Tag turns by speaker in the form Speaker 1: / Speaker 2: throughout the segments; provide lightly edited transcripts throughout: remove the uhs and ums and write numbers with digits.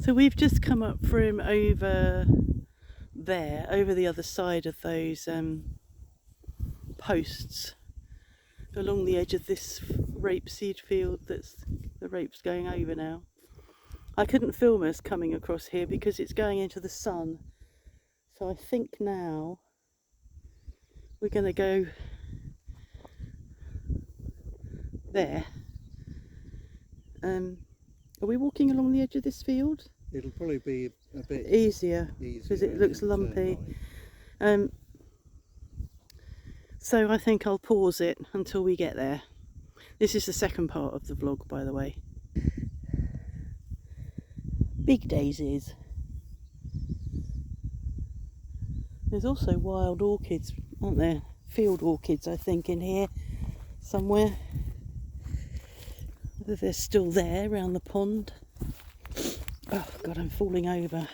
Speaker 1: So we've just come up from over there, over the other side of those posts, along the edge of this rapeseed field that's the rape's going over now. I couldn't film us coming across here because it's going into the sun. So I think now we're going to go there. Are we walking along the edge of this field?
Speaker 2: It'll probably be a bit
Speaker 1: easier because it looks lumpy. So I think I'll pause it until we get there. This is the second part of the vlog, by the way. Big daisies. There's also wild orchids, aren't there? Field orchids, I think, in here somewhere. Whether they're still there around the pond. Oh God, I'm falling over.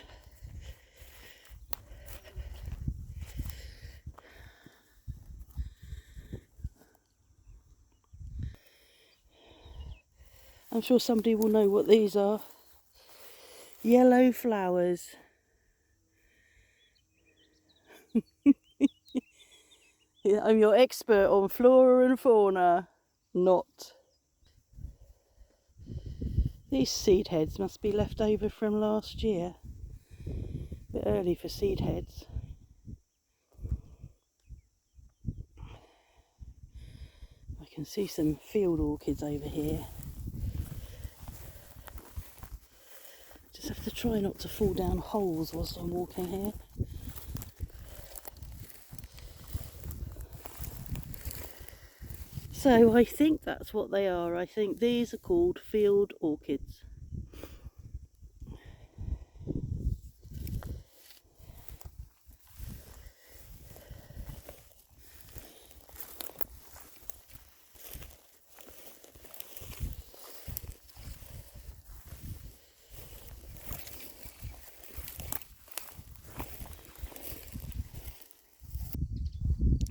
Speaker 1: I'm sure somebody will know what these are. Yellow flowers. I'm your expert on flora and fauna. Not. These seed heads must be left over from last year. A bit early for seed heads. I can see some field orchids over here. Just have to try not to fall down holes whilst I'm walking here. So I think that's what they are. I think these are called field orchids.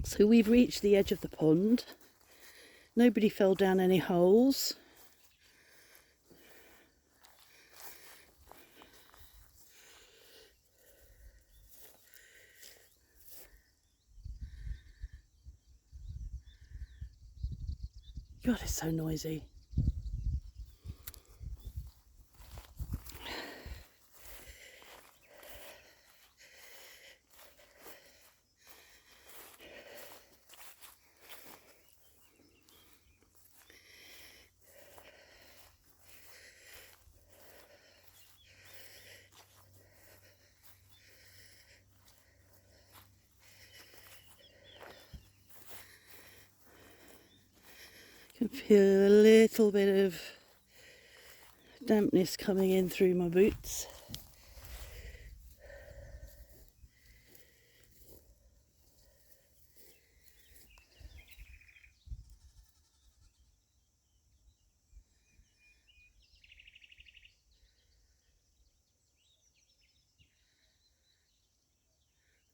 Speaker 1: So we've reached the edge of the pond. Nobody fell down any holes. God, it's so noisy. I can feel a little bit of dampness coming in through my boots.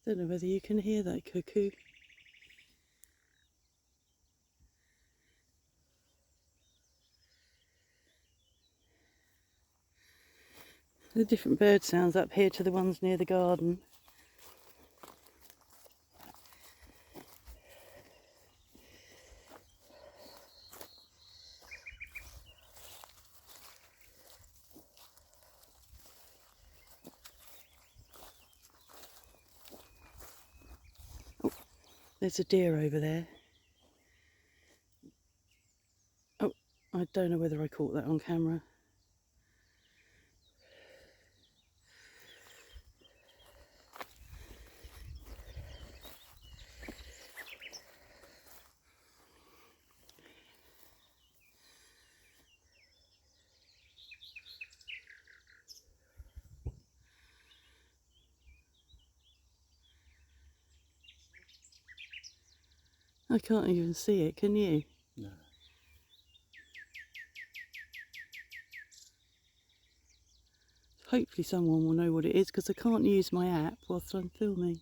Speaker 1: Don't know whether you can hear that cuckoo. The different bird sounds up here to the ones near the garden. Oh, there's a deer over there. Oh, I don't know whether I caught that on camera. I can't even see it, can you?
Speaker 2: No.
Speaker 1: Hopefully someone will know what it is because I can't use my app whilst I'm filming.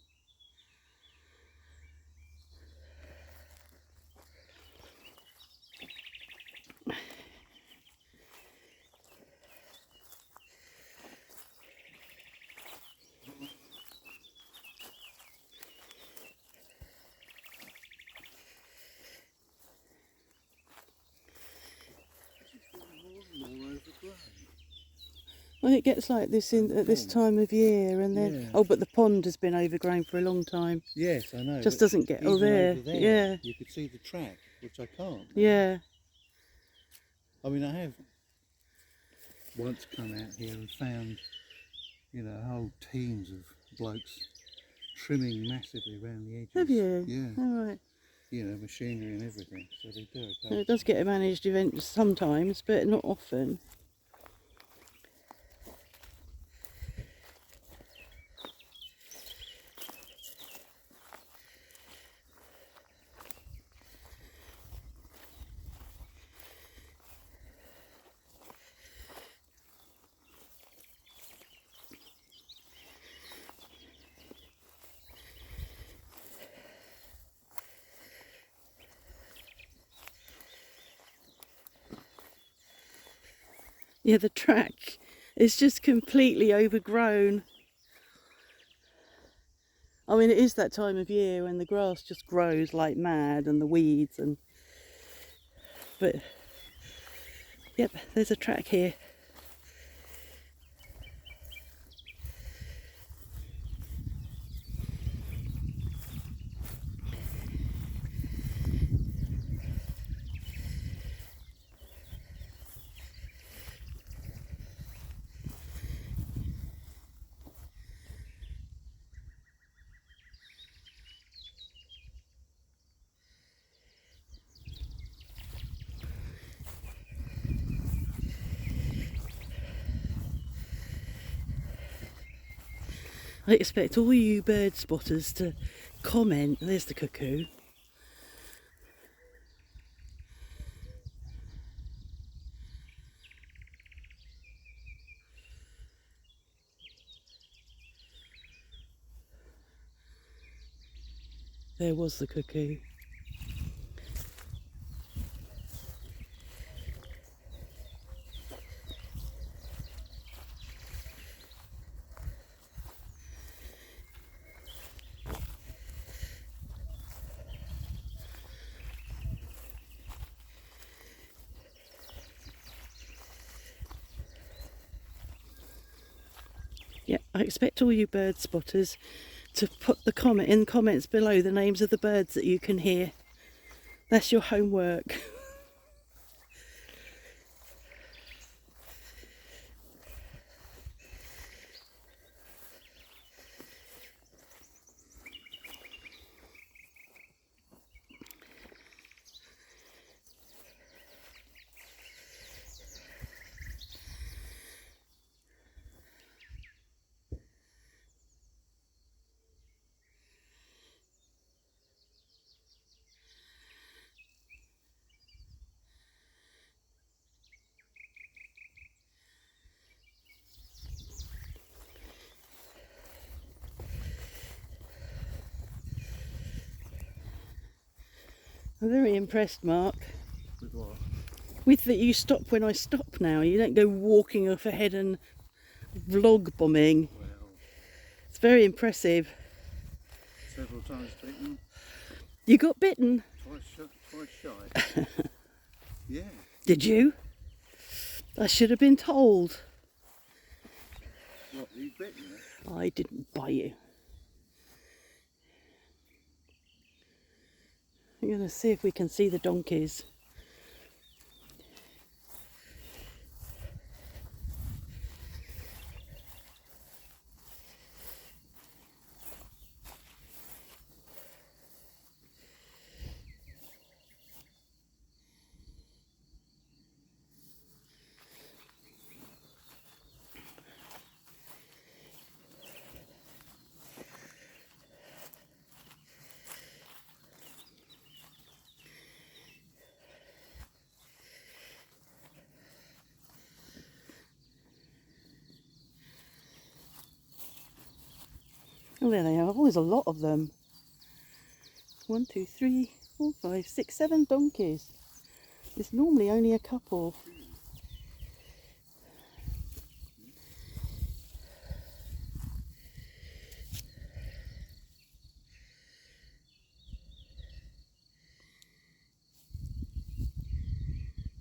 Speaker 1: Well, it gets like this at this time of year, and then
Speaker 2: Yeah.
Speaker 1: oh, but the pond has been overgrown for a long time.
Speaker 2: Yes, I know.
Speaker 1: Just
Speaker 2: but
Speaker 1: doesn't get
Speaker 2: even
Speaker 1: there.
Speaker 2: over there,
Speaker 1: Yeah,
Speaker 2: you could see the track, which I can't. now.
Speaker 1: yeah.
Speaker 2: I mean, I have once come out here and found, you know, whole teams of blokes trimming massively around the edges.
Speaker 1: Have you?
Speaker 2: Yeah.
Speaker 1: All right.
Speaker 2: You know, machinery and everything. So they do it.
Speaker 1: So it does get a managed event sometimes, but not often. Yeah, the track is just completely overgrown. I mean, it is that time of year when the grass just grows like mad and the weeds and... But, yep, there's a track here. I expect all you bird spotters to comment. There's the cuckoo. There was the cuckoo. Yeah, I expect all you bird spotters to put the comment in comments below the names of the birds that you can hear. That's your homework. I'm very impressed, Mark,
Speaker 2: With what?
Speaker 1: with that you stop when I stop now. You don't go walking off ahead and vlog bombing.
Speaker 2: Well,
Speaker 1: It's very impressive.
Speaker 2: several times taken,
Speaker 1: You got bitten.
Speaker 2: twice shy. Yeah.
Speaker 1: Did you? I should have been told.
Speaker 2: What, you bitten it?
Speaker 1: I didn't bite you. I'm going to see if we can see the donkeys. Oh, there they are. Oh, there's a lot of them. 1, 2, 3, 4, 5, 6, 7 donkeys. There's normally only a couple.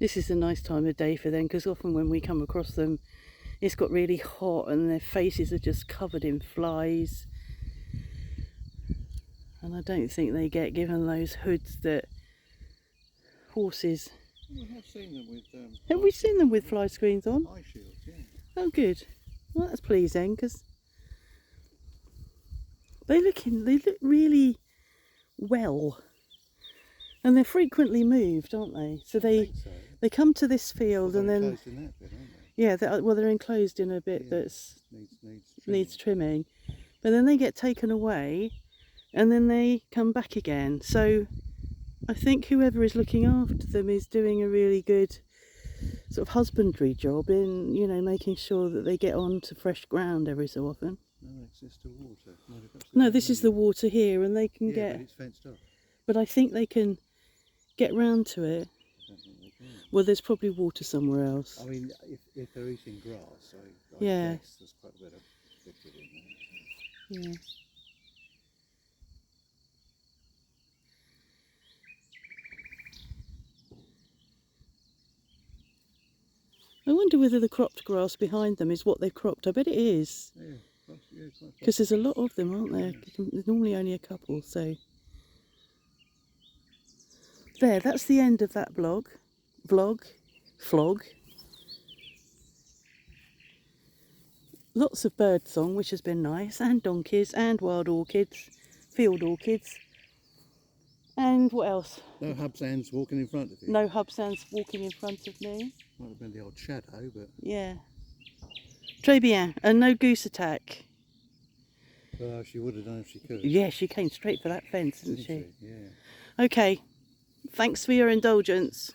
Speaker 1: This is a nice time of day for them because often when we come across them it's got really hot and their faces are just covered in flies. And I don't think they get given those hoods that horses...
Speaker 2: We have seen them with.
Speaker 1: Have we seen them with fly screens on?
Speaker 2: Eye shields, yeah.
Speaker 1: Oh, good. Well, that's pleasing because they look really well, and they're frequently moved, aren't they? So
Speaker 2: I
Speaker 1: they
Speaker 2: think so.
Speaker 1: they come to this
Speaker 2: Well,
Speaker 1: field
Speaker 2: they're
Speaker 1: and then
Speaker 2: enclosed in that bit, aren't they?
Speaker 1: yeah, they're enclosed in a bit
Speaker 2: Yeah.
Speaker 1: that's
Speaker 2: Needs
Speaker 1: needs trimming, but then they get taken away, and then they come back again. So I think whoever is looking after them is doing a really good sort of husbandry job in, you know, making sure that they get on to fresh ground every so often.
Speaker 2: No access to water.
Speaker 1: No, this is the water here, and they can
Speaker 2: Yeah,
Speaker 1: get.
Speaker 2: but it's fenced off.
Speaker 1: But I think they can get round to it.
Speaker 2: I don't think they can.
Speaker 1: Well, there's probably water somewhere else.
Speaker 2: I mean, if they're eating grass, I
Speaker 1: Yeah.
Speaker 2: guess there's quite a bit of liquid in there.
Speaker 1: Yeah. I wonder whether the cropped grass behind them is what they've cropped. I bet it is,
Speaker 2: Yeah, quite
Speaker 1: because there's a lot of them, aren't there? There's normally only a couple, so. There, that's the end of that flog. Lots of bird song, which has been nice, and donkeys, and wild orchids, field orchids. And what else?
Speaker 2: No hubsands walking in front of you.
Speaker 1: No hubsands walking in front of me.
Speaker 2: Might have been the old shadow, but
Speaker 1: Yeah. Très bien. And no goose attack.
Speaker 2: well, she would have done if she could.
Speaker 1: Yeah, she came straight for that fence, didn't she?
Speaker 2: Yeah.
Speaker 1: Okay. Thanks for your indulgence.